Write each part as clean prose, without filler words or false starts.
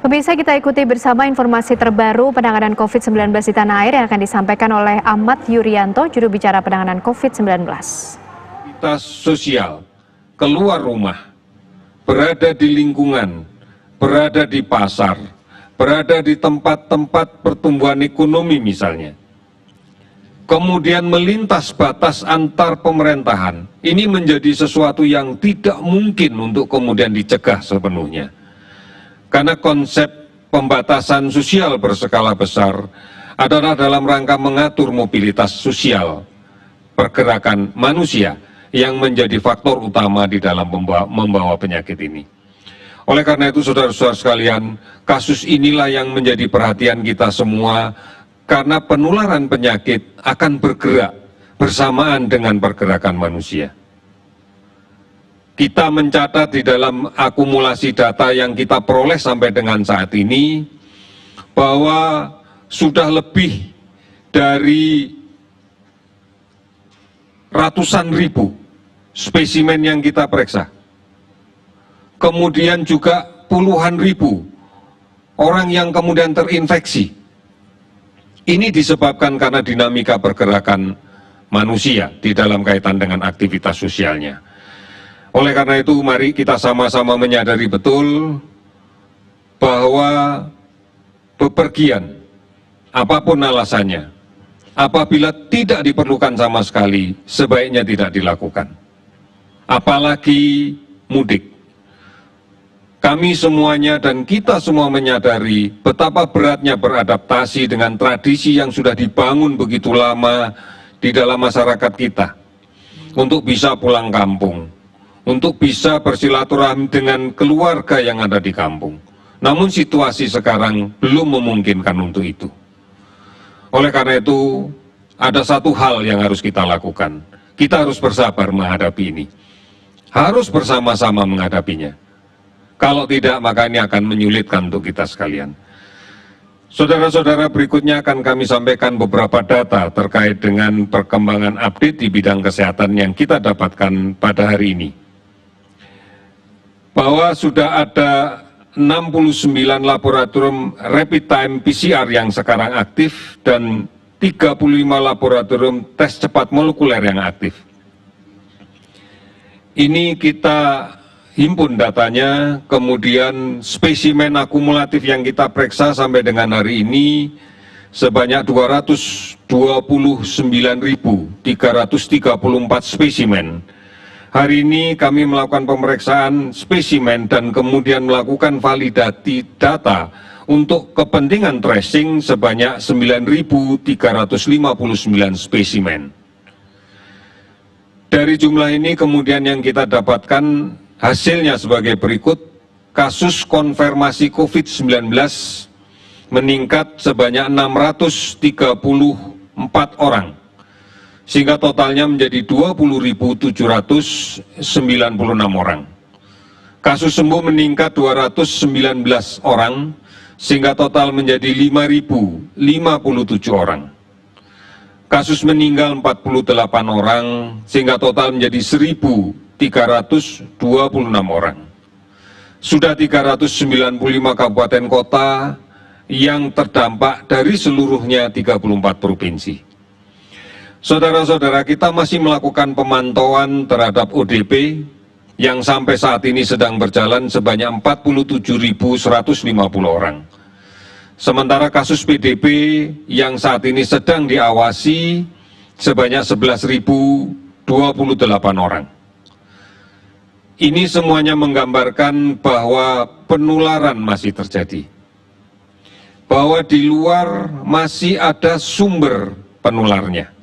Pemirsa, kita ikuti bersama informasi terbaru penanganan COVID-19 di tanah air yang akan disampaikan oleh Ahmad Yuryanto, juru bicara penanganan COVID-19. Aktivitas sosial, keluar rumah, berada di lingkungan, berada di pasar, berada di tempat-tempat pertumbuhan ekonomi misalnya. Kemudian melintas batas antar pemerintahan, ini menjadi sesuatu yang tidak mungkin untuk kemudian dicegah sepenuhnya. Karena konsep pembatasan sosial berskala besar adalah dalam rangka mengatur mobilitas sosial pergerakan manusia yang menjadi faktor utama di dalam membawa penyakit ini. Oleh karena itu, saudara-saudara sekalian, kasus inilah yang menjadi perhatian kita semua karena penularan penyakit akan bergerak bersamaan dengan pergerakan manusia. Kita mencatat di dalam akumulasi data yang kita peroleh sampai dengan saat ini bahwa sudah lebih dari ratusan ribu spesimen yang kita periksa. Kemudian juga puluhan ribu orang yang kemudian terinfeksi. Ini disebabkan karena dinamika pergerakan manusia di dalam kaitan dengan aktivitas sosialnya. Oleh karena itu, mari kita sama-sama menyadari betul bahwa bepergian, apapun alasannya, apabila tidak diperlukan sama sekali, sebaiknya tidak dilakukan. Apalagi mudik. Kami semuanya dan kita semua menyadari betapa beratnya beradaptasi dengan tradisi yang sudah dibangun begitu lama di dalam masyarakat kita untuk bisa pulang kampung, untuk bisa bersilaturahmi dengan keluarga yang ada di kampung. Namun situasi sekarang belum memungkinkan untuk itu. Oleh karena itu, ada satu hal yang harus kita lakukan. Kita harus bersabar menghadapi ini. Harus bersama-sama menghadapinya. Kalau tidak, maka ini akan menyulitkan untuk kita sekalian. Saudara-saudara, berikutnya akan kami sampaikan beberapa data terkait dengan perkembangan update di bidang kesehatan yang kita dapatkan pada hari ini. Bahwa sudah ada 69 laboratorium rapid time PCR yang sekarang aktif dan 35 laboratorium tes cepat molekuler yang aktif. Ini kita himpun datanya, kemudian spesimen akumulatif yang kita periksa sampai dengan hari ini sebanyak 229.334 spesimen. Hari ini kami melakukan pemeriksaan spesimen dan kemudian melakukan validasi data untuk kepentingan tracing sebanyak 9.359 spesimen. Dari jumlah ini kemudian yang kita dapatkan hasilnya sebagai berikut. Kasus konfirmasi COVID-19 meningkat sebanyak 634 orang. Sehingga totalnya menjadi 20.796 orang. Kasus sembuh meningkat 219 orang, sehingga total menjadi 5.057 orang. Kasus meninggal 48 orang, sehingga total menjadi 1.326 orang. Sudah 395 kabupaten kota yang terdampak dari seluruhnya 34 provinsi. Saudara-saudara, kita masih melakukan pemantauan terhadap ODP yang sampai saat ini sedang berjalan sebanyak 47.150 orang. Sementara kasus PDP yang saat ini sedang diawasi sebanyak 11.028 orang. Ini semuanya menggambarkan bahwa penularan masih terjadi. Bahwa di luar masih ada sumber penularnya.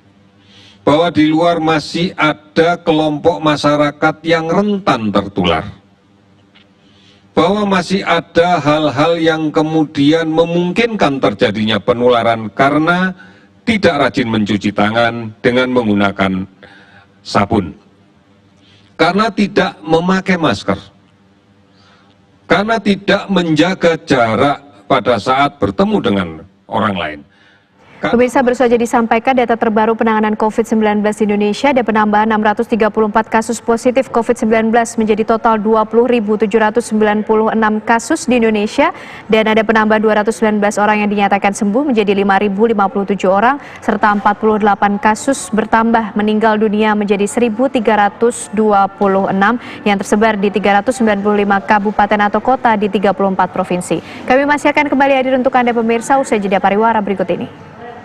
Bahwa di luar masih ada kelompok masyarakat yang rentan tertular. Bahwa masih ada hal-hal yang kemudian memungkinkan terjadinya penularan karena tidak rajin mencuci tangan dengan menggunakan sabun. Karena tidak memakai masker. Karena tidak menjaga jarak pada saat bertemu dengan orang lain. Pemirsa, baru saja disampaikan data terbaru penanganan COVID-19 di Indonesia. Ada penambahan 634 kasus positif COVID-19 menjadi total 20.796 kasus di Indonesia. Dan ada penambahan 219 orang yang dinyatakan sembuh menjadi 5.057 orang. Serta 48 kasus bertambah meninggal dunia menjadi 1.326 yang tersebar di 395 kabupaten atau kota di 34 provinsi. Kami masih akan kembali hadir untuk Anda pemirsa usai jeda pariwara berikut ini.